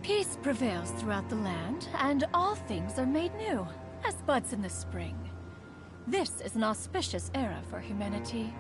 Peace prevails throughout the land, and all things are made new, as buds in the spring. This is an auspicious era for humanity.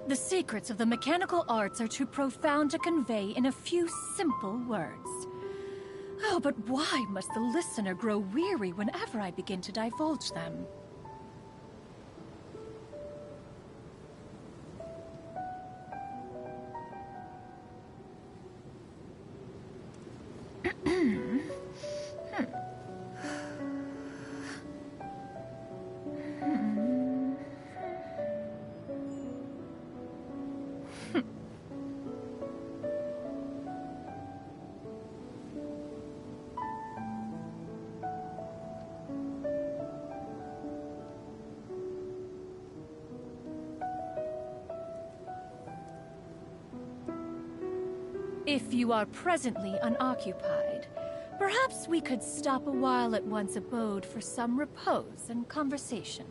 The secrets of the mechanical arts are too profound to convey in a few simple words. Oh, but why must the listener grow weary whenever I begin to divulge them? If you are presently unoccupied, perhaps we could stop a while at one's abode for some repose and conversation.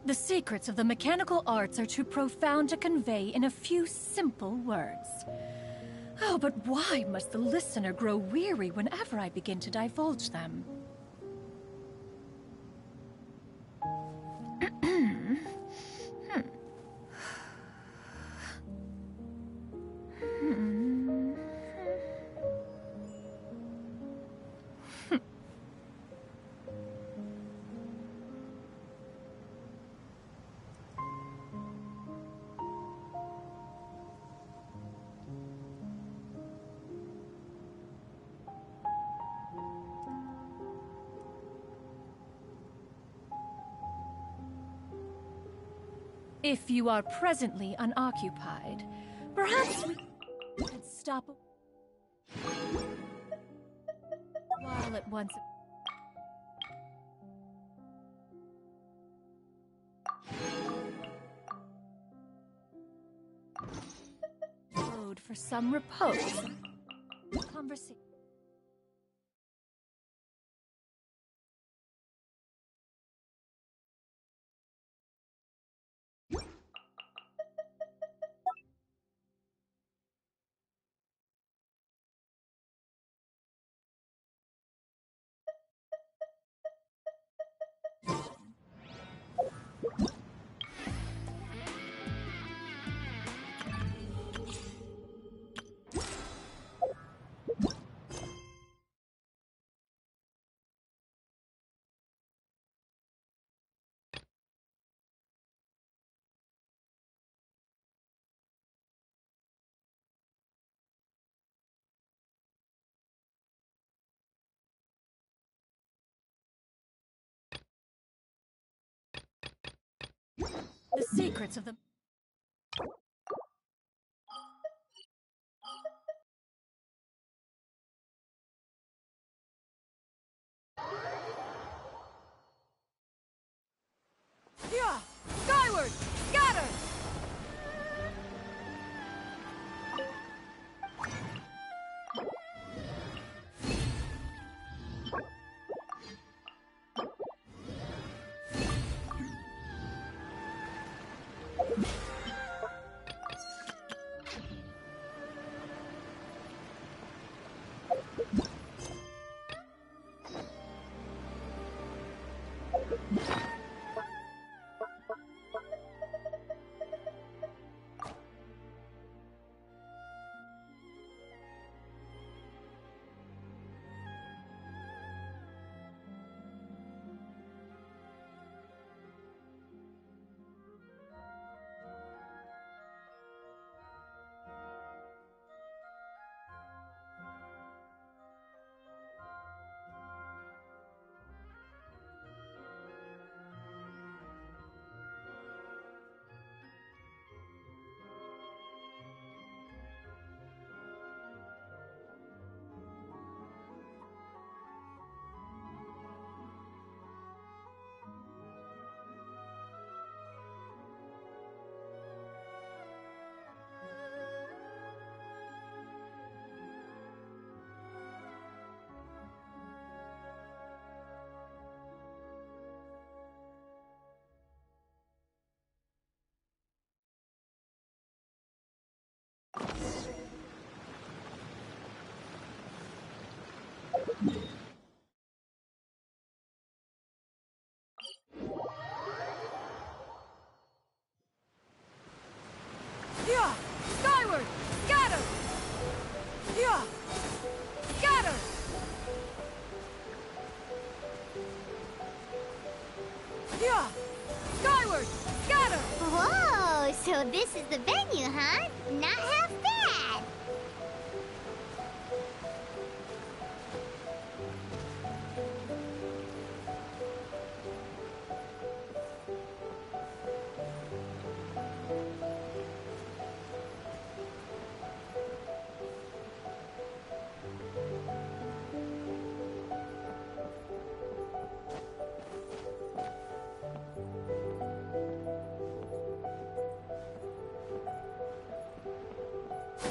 The secrets of the mechanical arts are too profound to convey in a few simple words. Oh, but why must the listener grow weary whenever I begin to divulge them? If you are presently unoccupied, perhaps we could stop while at once. For some repose. Conversation. The secrets of the... Yeah! Skyward! Scatter! Yeah! Skyward! Scatter! Yeah! Scatter! Yeah! Skyward! Scatter! Whoa, so this is the venue, huh? Not half bad!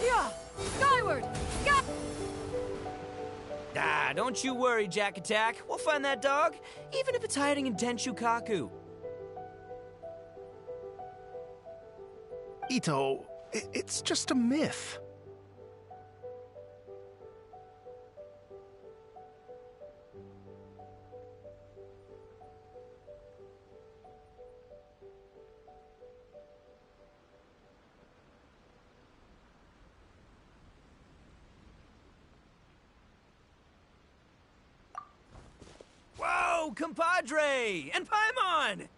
Yeah! Skyward! Scatter! Ah, don't you worry, Jack Attack. We'll find that dog, even if it's hiding in Tenshukaku. Ito, it's just a myth. Whoa, compadre! And Paimon!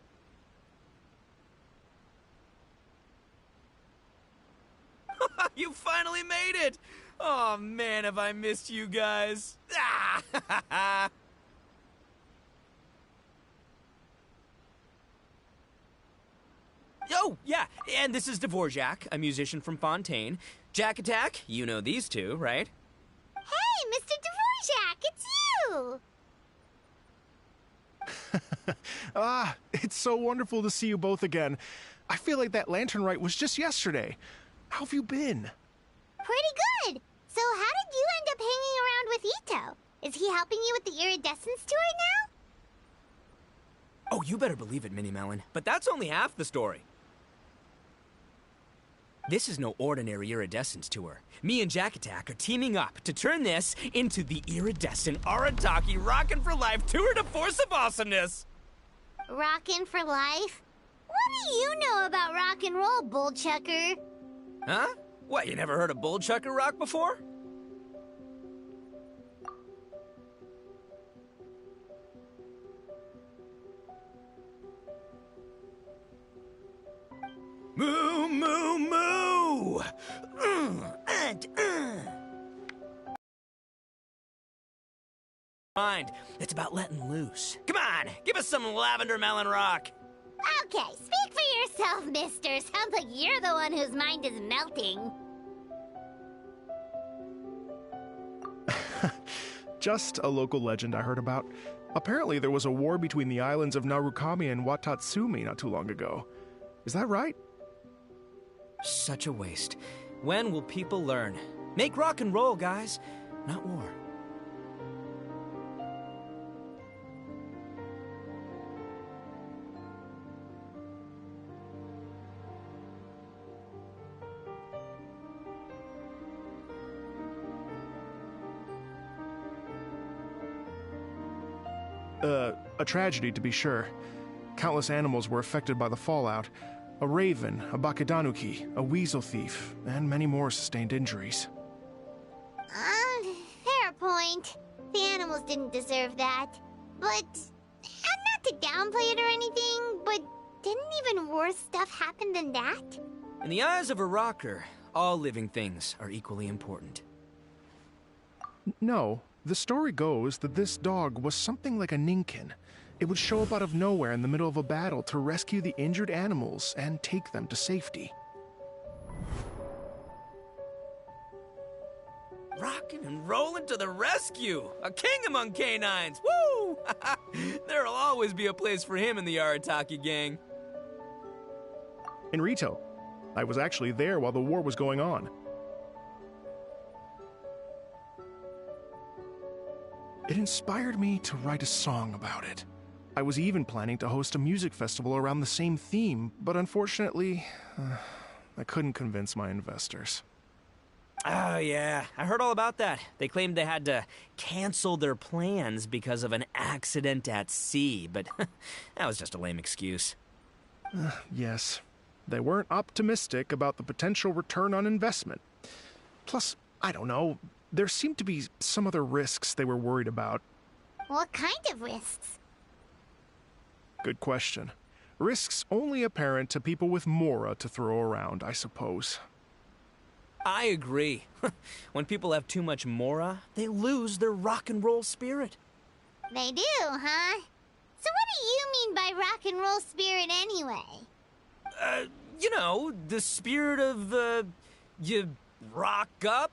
You finally made it! Oh man, have I missed you guys. Ah! Oh, yeah, and this is Dvorak, a musician from Fontaine. Jack Attack, you know these two, right? Hey, Mr. Dvorak, it's you! It's so wonderful to see you both again. I feel like that lantern rite was just yesterday. How have you been? Pretty good. So how did you end up hanging around with Ito? Is he helping you with the iridescence tour now? Oh, you better believe it, Minnie Melon. But that's only half the story. This is no ordinary iridescence tour. Me and Jack Attack are teaming up to turn this into the iridescent Arataki Rockin' for Life Tour de Force of Awesomeness. Rockin' for life? What do you know about rock and roll, bullchucker? Huh? What, you never heard of Bullchucker Rock before? Moo, moo, moo! Mind, it's about letting loose. Come on, give us some lavender melon rock. Okay, speak for yourself, mister. Sounds like you're the one whose mind is melting. Just a local legend I heard about. Apparently there was a war between the islands of Narukami and Watatsumi not too long ago. Is that right? Such a waste. When will people learn? Make rock and roll, guys, not war. A tragedy to be sure. Countless animals were affected by the fallout. A raven, a bakedanuki, a weasel thief, and many more sustained injuries. Fair point. The animals didn't deserve that. But, not to downplay it or anything, but didn't even worse stuff happen than that? In the eyes of a rocker, all living things are equally important. No, the story goes that this dog was something like a ninkin. It would show up out of nowhere in the middle of a battle to rescue the injured animals and take them to safety. Rockin' and rollin' to the rescue! A king among canines! Woo! There'll always be a place for him in the Arataki gang. In Rito, I was actually there while the war was going on. It inspired me to write a song about it. I was even planning to host a music festival around the same theme, but unfortunately, I couldn't convince my investors. Oh, yeah. I heard all about that. They claimed they had to cancel their plans because of an accident at sea, but that was just a lame excuse. Yes. They weren't optimistic about the potential return on investment. Plus, I don't know, there seemed to be some other risks they were worried about. What kind of risks? Good question. Risks only apparent to people with mora to throw around, I suppose. I agree. When people have too much mora, they lose their rock and roll spirit. They do, huh? So what do you mean by rock and roll spirit anyway? You know, the spirit of, you rock up,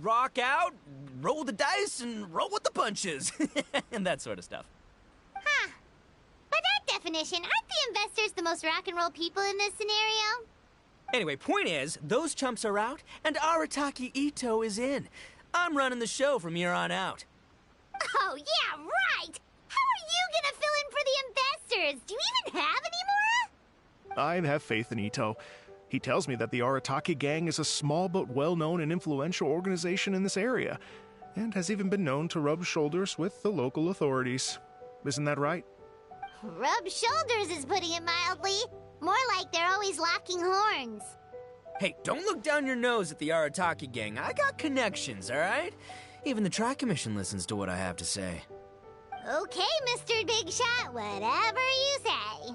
rock out, roll the dice, and roll with the punches. And that sort of stuff. Huh. By that definition, aren't the investors the most rock and roll people in this scenario? Anyway, point is, those chumps are out, and Arataki Ito is in. I'm running the show from here on out. Oh, yeah, right! How are you gonna fill in for the investors? Do you even have any mora? I have faith in Ito. He tells me that the Arataki gang is a small but well-known and influential organization in this area, and has even been known to rub shoulders with the local authorities. Isn't that right? Rub shoulders is putting it mildly. More like they're always locking horns. Hey, don't look down your nose at the Arataki gang. I got connections, all right? Even the Tri-Commission listens to what I have to say. Okay, Mr. Big Shot, whatever you say.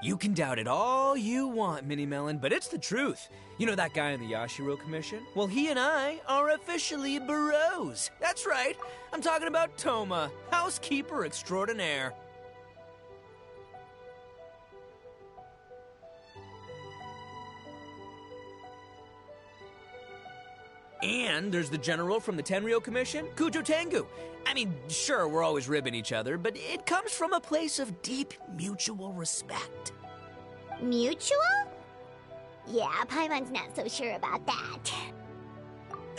You can doubt it all you want, Minnie Melon, but it's the truth. You know that guy in the Yashiro Commission? Well, he and I are officially bros. That's right. I'm talking about Toma, housekeeper extraordinaire. And there's the general from the Tenryo Commission, Kujo Tengu. I mean, sure, we're always ribbing each other, but it comes from a place of deep mutual respect. Mutual? Yeah, Paimon's not so sure about that.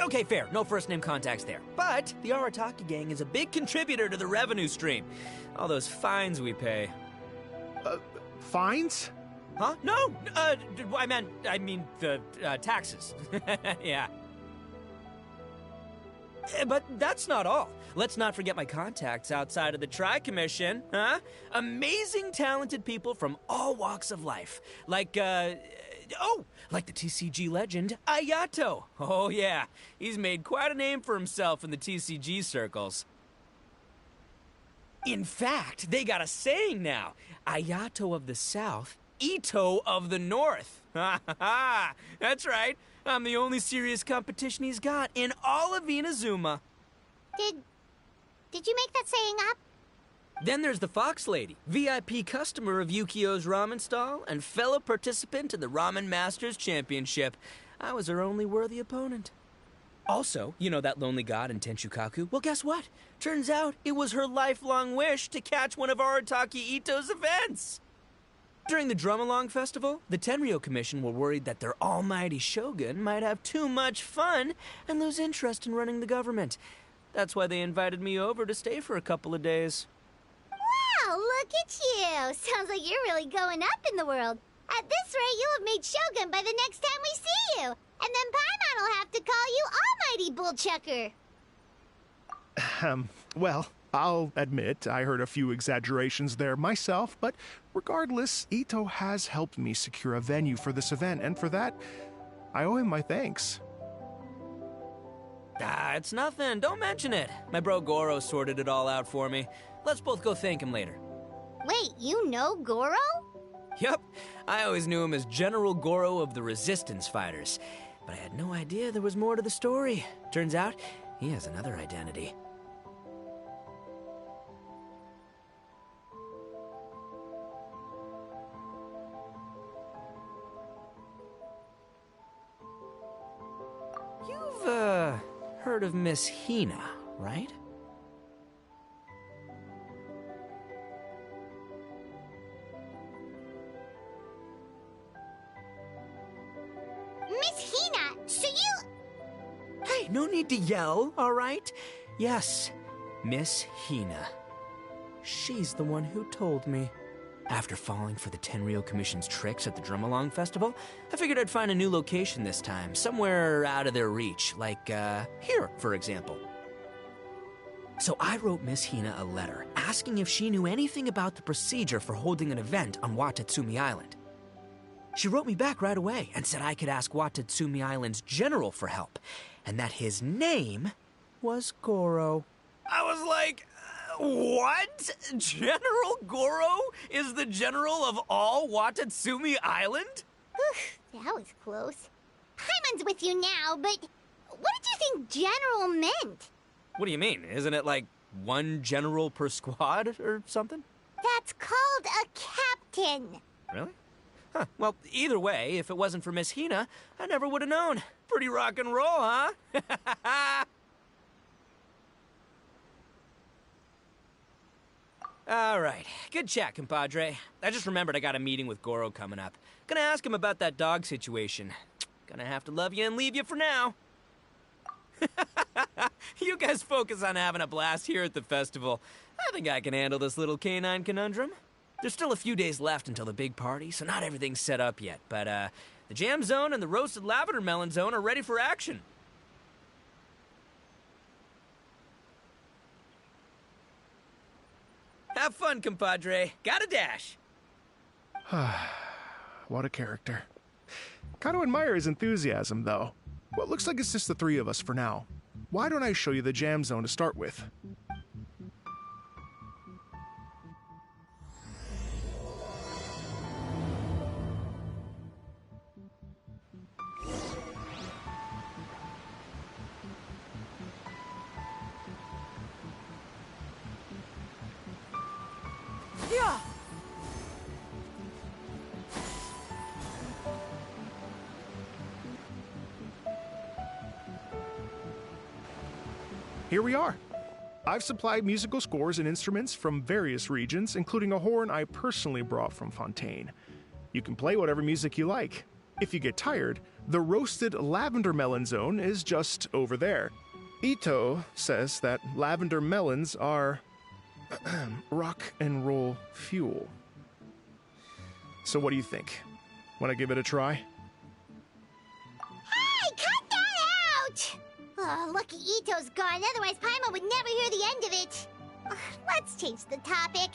Okay, fair. No first-name contacts there. But the Arataki gang is a big contributor to the revenue stream. All those fines we pay. Fines? Huh? No! I mean the taxes. Yeah. But that's not all. Let's not forget my contacts outside of the Tri-Commission, huh? Amazing, talented people from all walks of life. Like the TCG legend, Ayato. Oh yeah, he's made quite a name for himself in the TCG circles. In fact, they got a saying now. Ayato of the South, Ito of the North. Ha ha ha! That's right. I'm the only serious competition he's got in all of Inazuma. Did you make that saying up? Then there's the Fox Lady, VIP customer of Yukio's ramen stall and fellow participant in the Ramen Masters Championship. I was her only worthy opponent. Also, you know that lonely god in Tenshukaku? Well, guess what? Turns out it was her lifelong wish to catch one of Arataki Ito's events. During the Drum-Along Festival, the Tenryo Commission were worried that their almighty shogun might have too much fun and lose interest in running the government. That's why they invited me over to stay for a couple of days. Wow, look at you! Sounds like you're really going up in the world. At this rate, you'll have made shogun by the next time we see you. And then Paimon will have to call you Almighty Bullchucker. Well, I'll admit I heard a few exaggerations there myself, but regardless, Ito has helped me secure a venue for this event, and for that, I owe him my thanks. It's nothing. Don't mention it. My bro Goro sorted it all out for me. Let's both go thank him later. Wait, you know Goro? Yep. I always knew him as General Goro of the Resistance Fighters. But I had no idea there was more to the story. Turns out, he has another identity. You've, heard of Miss Hina, right? Miss Hina, so you... Hey, no need to yell, all right? Yes, Miss Hina. She's the one who told me. After falling for the Tenryo Commission's tricks at the Drum-Along Festival, I figured I'd find a new location this time, somewhere out of their reach, like, here, for example. So I wrote Miss Hina a letter, asking if she knew anything about the procedure for holding an event on Watatsumi Island. She wrote me back right away and said I could ask Watatsumi Island's general for help, and that his name was Goro. I was like, what? General Goro is the general of all Watatsumi Island? Whew, that was close. Paimon's with you now, but what did you think general meant? What do you mean? Isn't it like one general per squad or something? That's called a captain. Really? Huh. Well, either way, if it wasn't for Miss Hina, I never would have known. Pretty rock and roll, huh? All right. Good chat, compadre. I just remembered I got a meeting with Goro coming up. Gonna ask him about that dog situation. Gonna have to love you and leave you for now. You guys focus on having a blast here at the festival. I think I can handle this little canine conundrum. There's still a few days left until the big party, so not everything's set up yet. But, the jam zone and the roasted lavender melon zone are ready for action. Have fun, compadre. Gotta dash. What a character. Kind of admire his enthusiasm, though. Well, it looks like it's just the three of us for now. Why don't I show you the jam zone to start with? Yeah. here we are. I've supplied musical scores and instruments from various regions, including a horn I personally brought from Fontaine. You can play whatever music you like. If you get tired, the roasted lavender melon zone is just over there. Ito says that lavender melons are rock and roll fuel. So what do you think? Want to give it a try? Hey, cut that out! Oh, lucky Ito's gone, otherwise Paimon would never hear the end of it. Let's change the topic.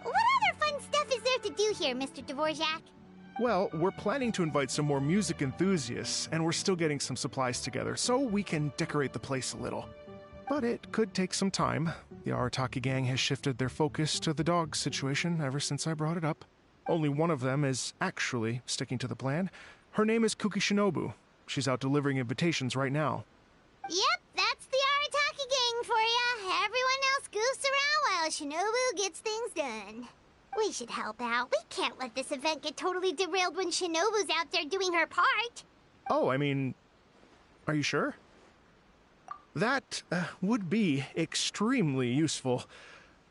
What other fun stuff is there to do here, Mr. Dvorak? Well, we're planning to invite some more music enthusiasts, and we're still getting some supplies together, so we can decorate the place a little. But it could take some time. The Arataki gang has shifted their focus to the dog situation ever since I brought it up. Only one of them is actually sticking to the plan. Her name is Kuki Shinobu. She's out delivering invitations right now. Yep, that's the Arataki gang for ya. Everyone else goofs around while Shinobu gets things done. We should help out. We can't let this event get totally derailed when Shinobu's out there doing her part. Oh, I mean, are you sure? That would be extremely useful.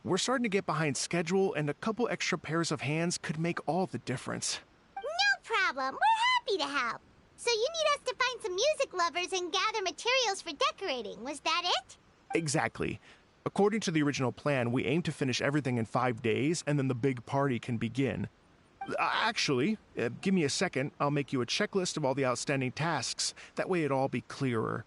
We're starting to get behind schedule, and a couple extra pairs of hands could make all the difference. No problem. We're happy to help. So you need us to find some music lovers and gather materials for decorating. Was that it? Exactly. According to the original plan, we aim to finish everything in 5 days, and then the big party can begin. Actually, give me a second. I'll make you a checklist of all the outstanding tasks. That way it'll all be clearer.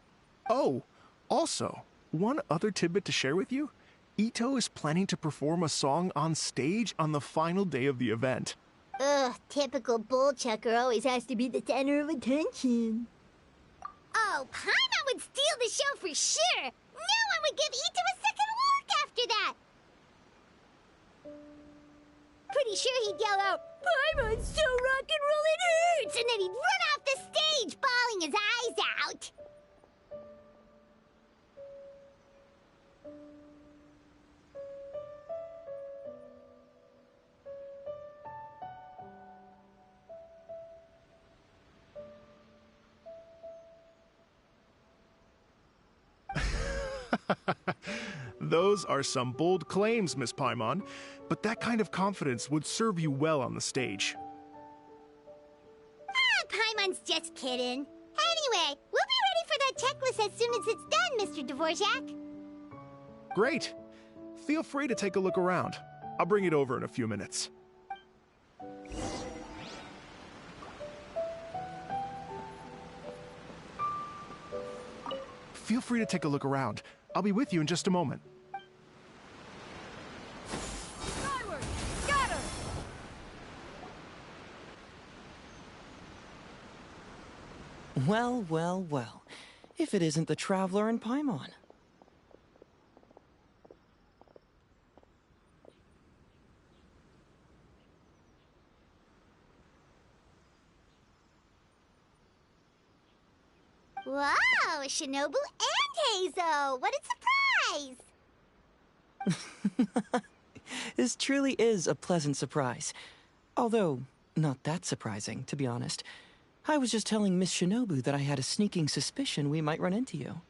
Oh, also, one other tidbit to share with you. Ito is planning to perform a song on stage on the final day of the event. Ugh, typical bullchucker always has to be the center of attention. Oh, Paimon would steal the show for sure! No one would give Ito a second look after that! Pretty sure he'd yell out, "Paimon's so rock and roll it hurts!" And then he'd run off the stage, bawling his eyes out! Those are some bold claims, Miss Paimon, but that kind of confidence would serve you well on the stage. Ah, Paimon's just kidding. Anyway, we'll be ready for that checklist as soon as it's done, Mr. Dvorak. Great. Feel free to take a look around. I'll bring it over in a few minutes. Feel free to take a look around. I'll be with you in just a moment. Skyward! Scatter! Well, well, well. If it isn't the Traveler and Paimon. Wow, Shinobu and Heizo! What a surprise! This truly is a pleasant surprise. Although, not that surprising, to be honest. I was just telling Miss Shinobu that I had a sneaking suspicion we might run into you.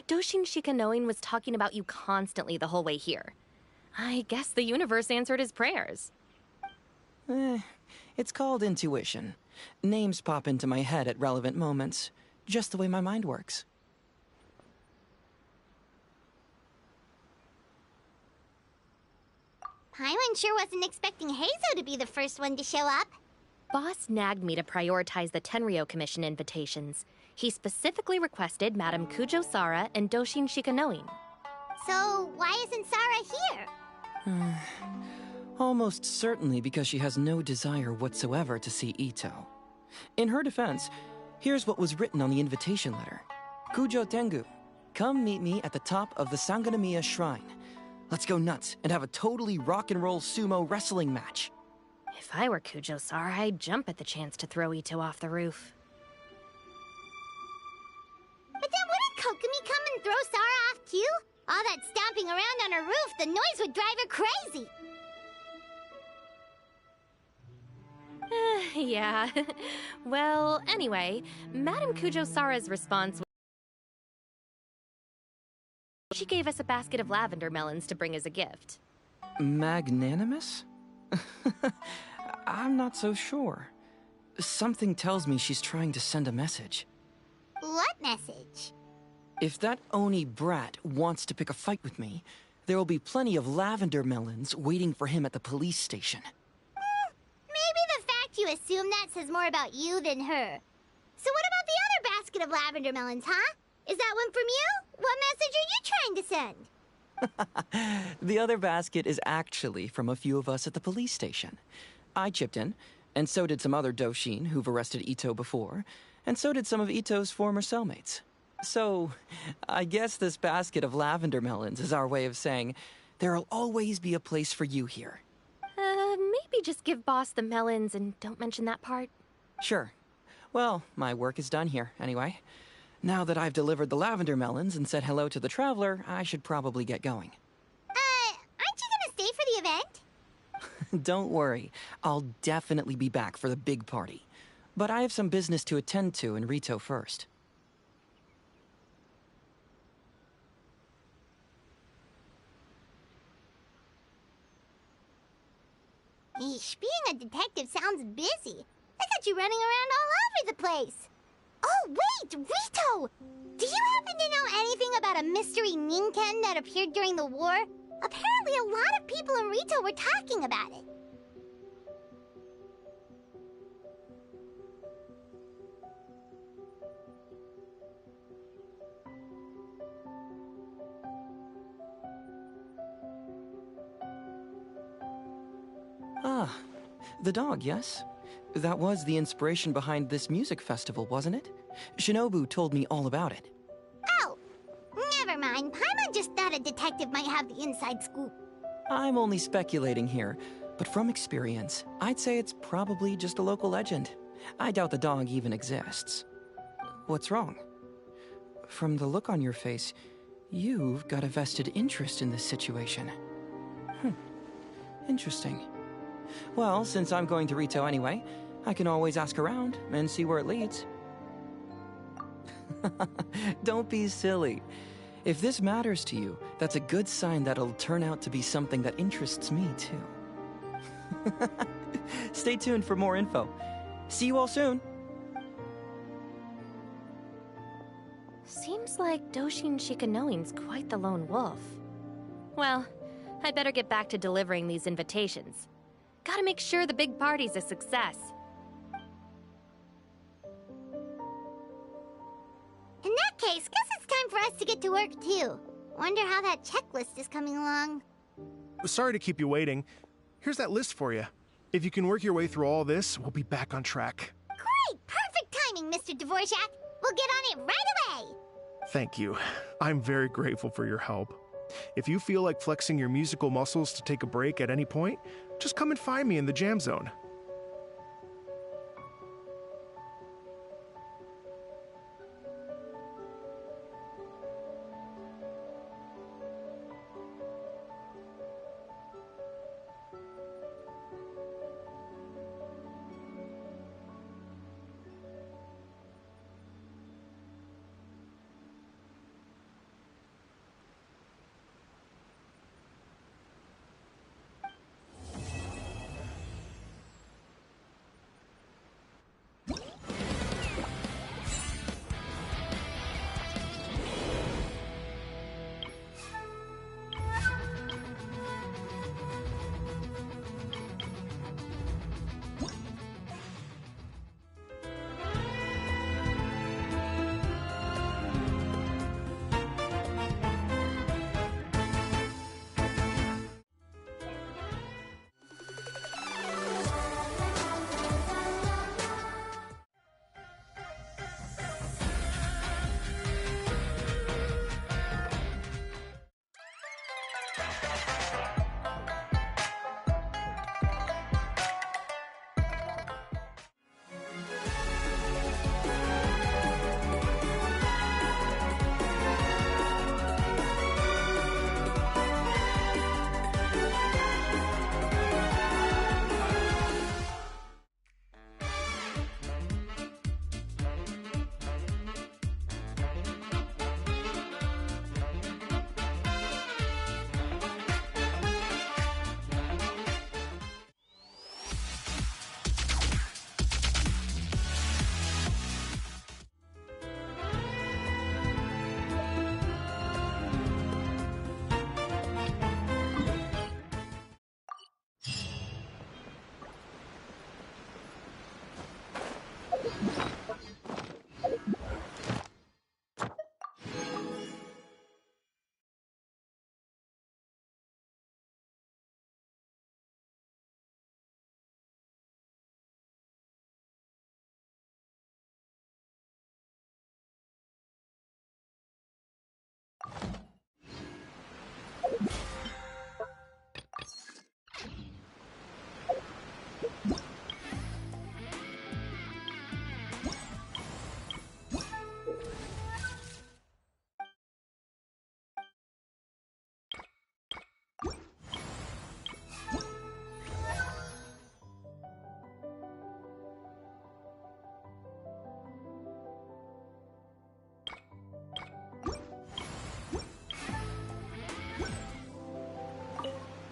Doshin Shikanoin was talking about you constantly the whole way here. I guess the universe answered his prayers. It's called intuition. Names pop into my head at relevant moments, just the way my mind works. Paimon sure wasn't expecting Heizo to be the first one to show up. Boss nagged me to prioritize the Tenryo Commission invitations. He specifically requested Madame Kujo Sara and Doshin Shikanoin. So, why isn't Sara here? Almost certainly because she has no desire whatsoever to see Ito. In her defense, here's what was written on the invitation letter. Kujo Tengu, come meet me at the top of the Sangonomiya Shrine. Let's go nuts and have a totally rock and roll sumo wrestling match. If I were Kujo Sara, I'd jump at the chance to throw Ito off the roof. But then wouldn't Kokomi come and throw Sara off too? All that stomping around on her roof, the noise would drive her crazy. Yeah. Well, anyway, Madame Kujo Sara's response She gave us a basket of lavender melons to bring as a gift. Magnanimous? I'm not so sure. Something tells me she's trying to send a message. What message? If that Oni brat wants to pick a fight with me, there will be plenty of lavender melons waiting for him at the police station. Maybe the fact you assume that says more about you than her. So what about the other basket of lavender melons, huh? Is that one from you? What message are you trying to send? The other basket is actually from a few of us at the police station. I chipped in, and so did some other Doshin who've arrested Ito before, and so did some of Ito's former cellmates. So, I guess this basket of lavender melons is our way of saying, there'll always be a place for you here. Maybe just give Boss the melons and don't mention that part. Sure. Well, my work is done here, anyway. Now that I've delivered the lavender melons and said hello to the traveler, I should probably get going. Aren't you gonna stay for the event? Don't worry, I'll definitely be back for the big party. But I have some business to attend to in Rito first. Eesh, being a detective sounds busy. I got you running around all over the place. Oh, wait, Rito! Do you happen to know anything about a mystery Ninken that appeared during the war? Apparently a lot of people in Rito were talking about it. Ah, the dog, yes? That was the inspiration behind this music festival, wasn't it? Shinobu told me all about it. Oh, never mind. Paimon just thought a detective might have the inside scoop. I'm only speculating here, but from experience, I'd say it's probably just a local legend. I doubt the dog even exists. What's wrong? From the look on your face, you've got a vested interest in this situation. Interesting. Well, since I'm going to Rito anyway, I can always ask around and see where it leads. Don't be silly. If this matters to you, that's a good sign that it'll turn out to be something that interests me, too. Stay tuned for more info. See you all soon. Seems like Doshin Shikanoin's quite the lone wolf. Well, I'd better get back to delivering these invitations. Gotta make sure the big party's a success. In that case, guess it's time for us to get to work too. Wonder how that checklist is coming along. Sorry to keep you waiting. Here's that list for you. If you can work your way through all this, we'll be back on track. Great! Perfect timing, Mr. Dvorak. We'll get on it right away! Thank you. I'm very grateful for your help. If you feel like flexing your musical muscles to take a break at any point, just come and find me in the jam zone.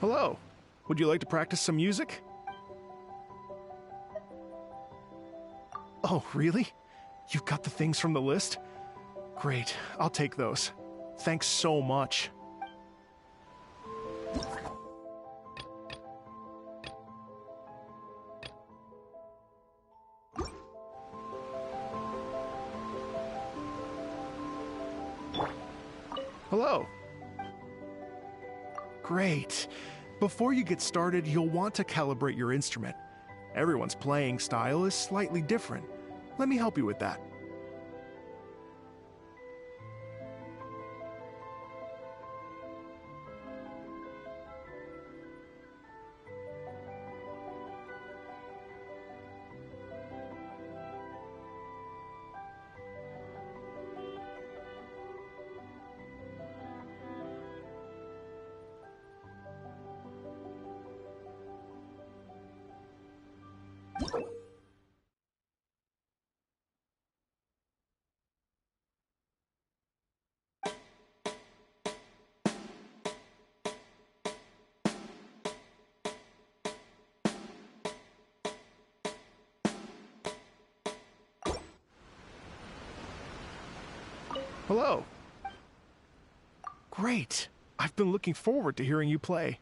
Hello. Would you like to practice some music? Oh, really? You've got the things from the list? Great, I'll take those. Thanks so much. Hello. Great. Before you get started, you'll want to calibrate your instrument. Everyone's playing style is slightly different. Let me help you with that. Hello. Great. I've been looking forward to hearing you play.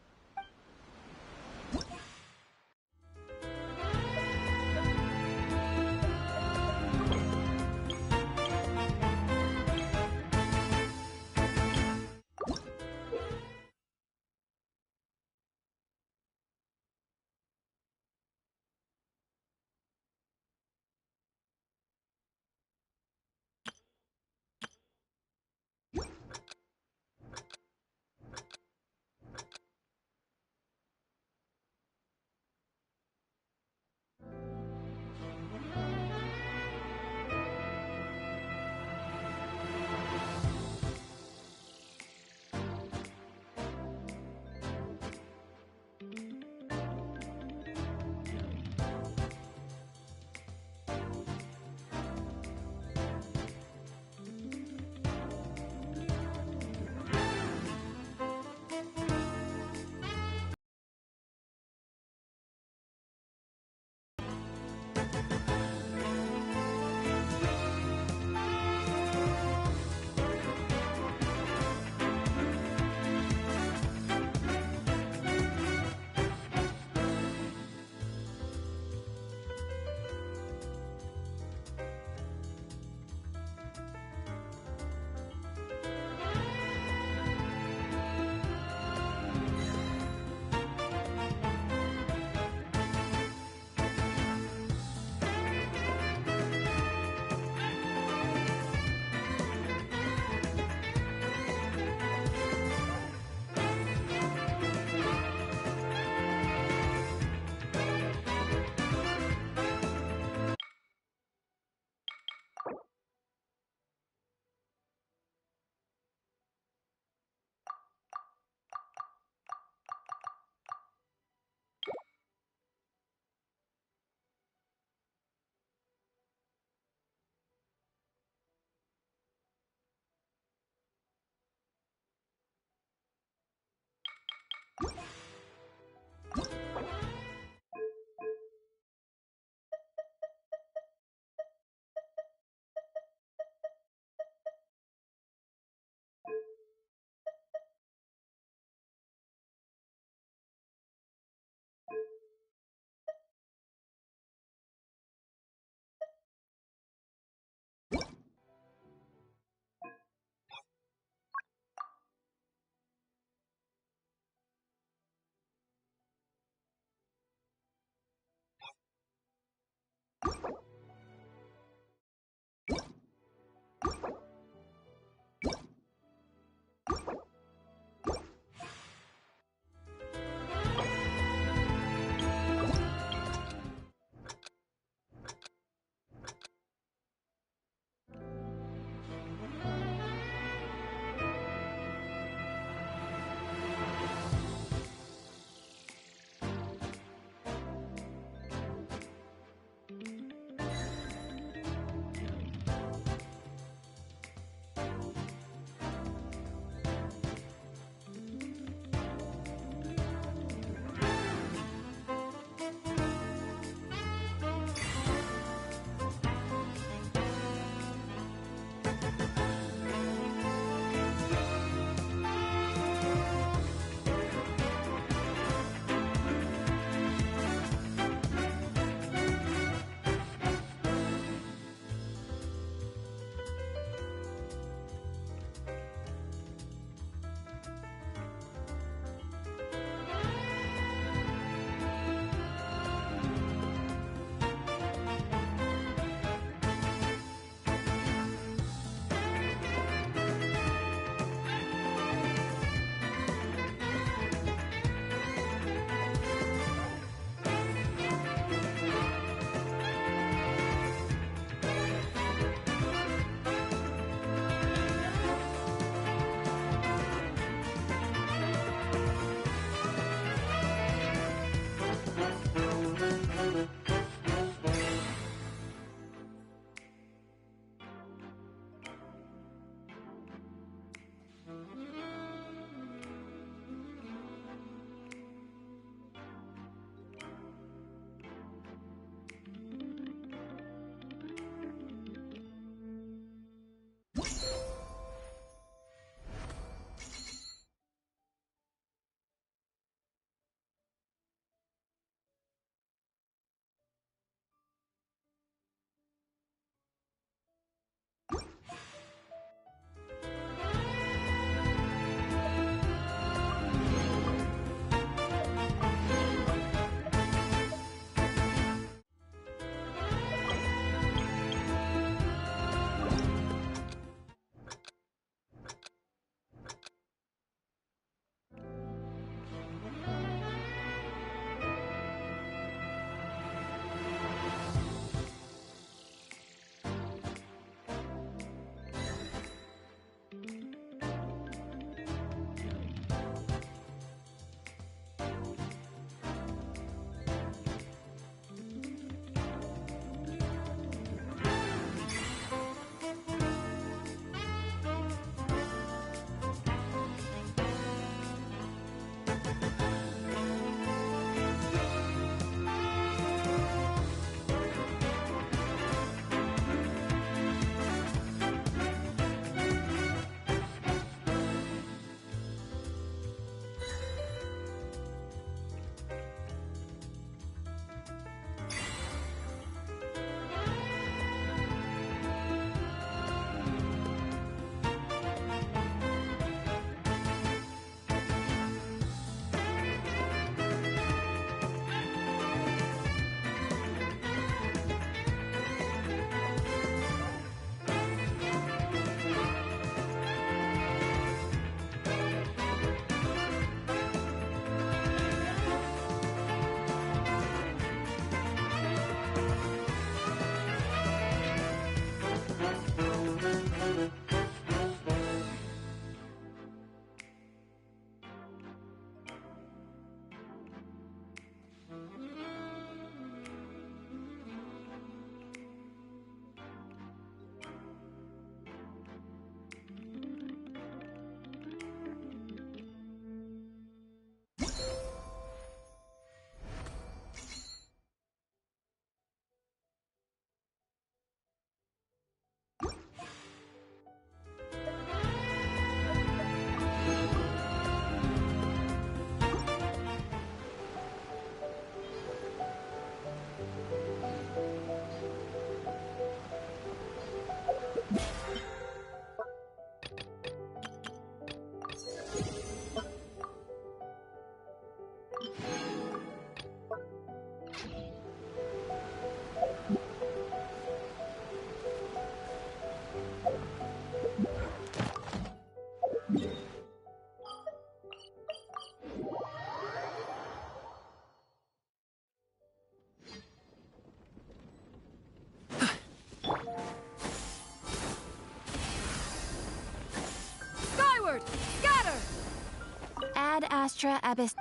Astra Abyss.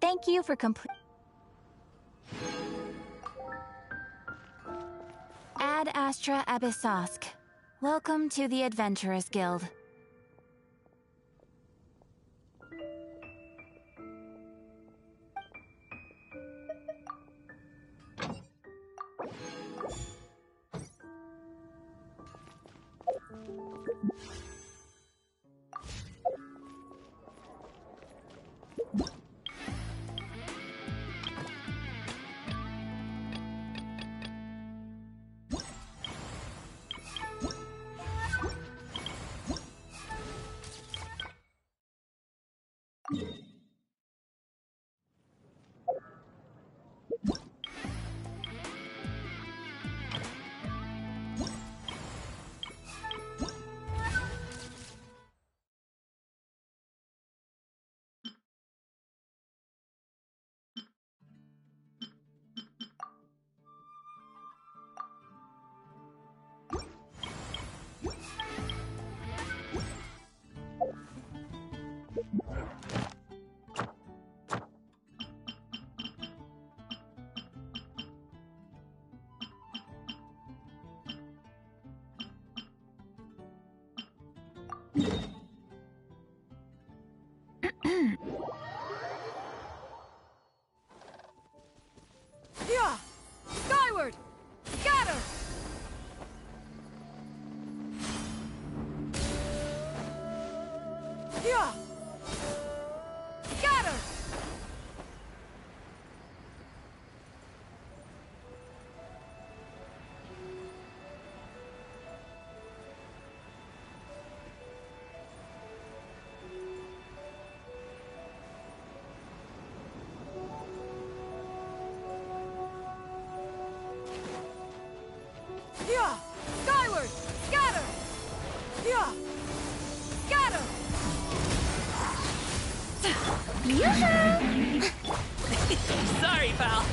Thank you for complete. Ad Astra Abyssosk. Welcome to the Adventurers Guild. Yeah! Skyward! Scatter! Yeah! Scatter! Yeah! Skyward! Scatter! Yeah! Scatter! Sorry, pal.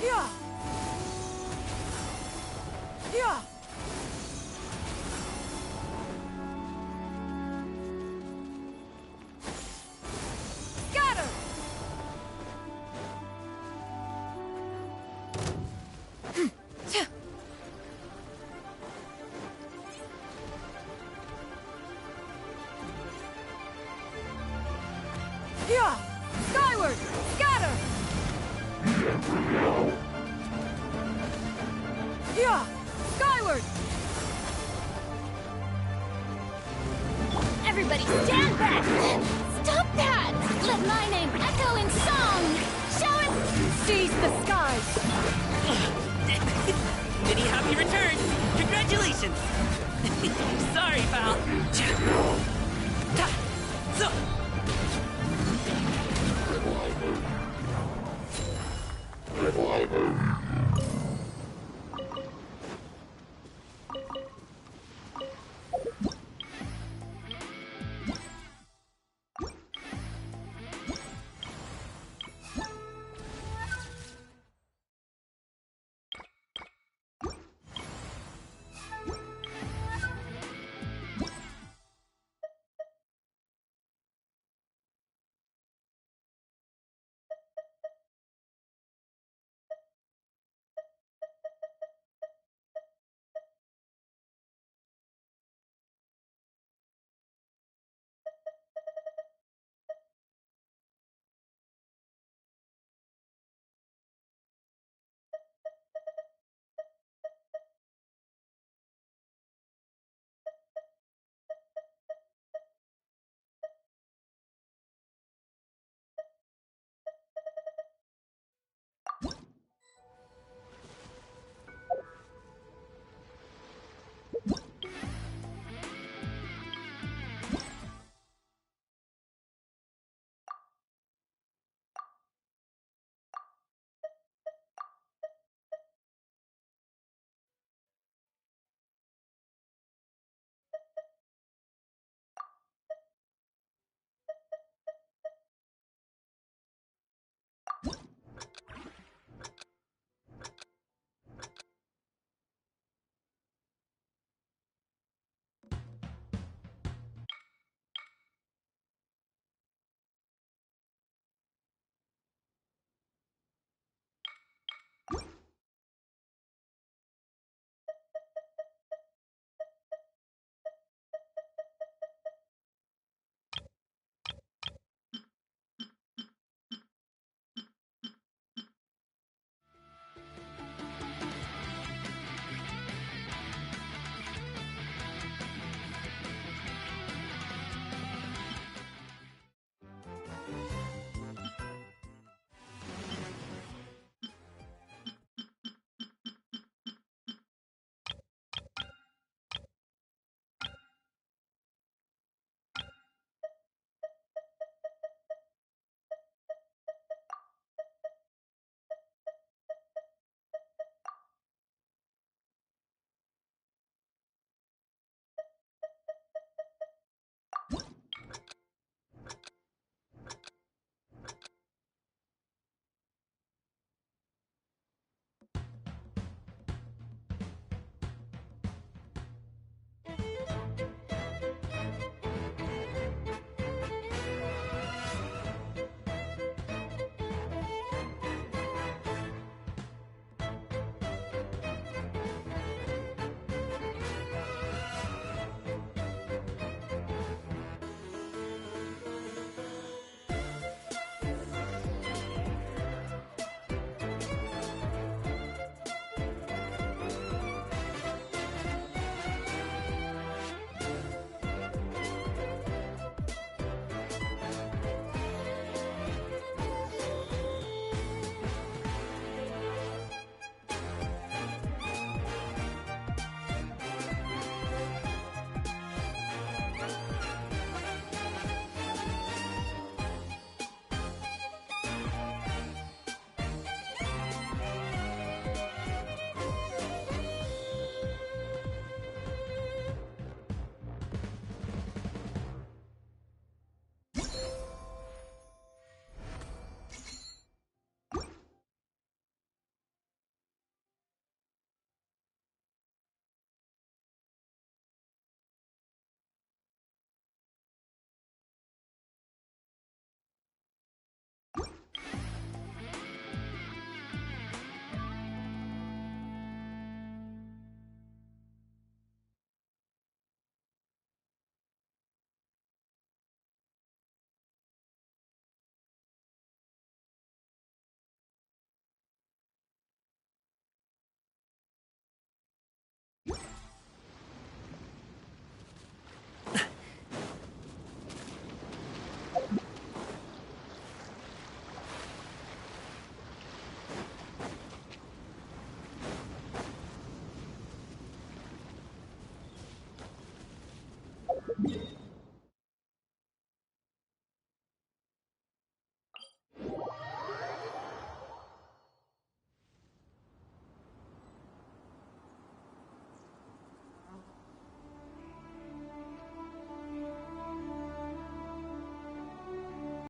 Yeah! Yeah! Scatter! Yeah! Skyward! Scatter! Yeah! Skyward! Everybody stand back! Stop that! Let my name echo in song! Show it! Seize the skies! Many happy returns! Congratulations!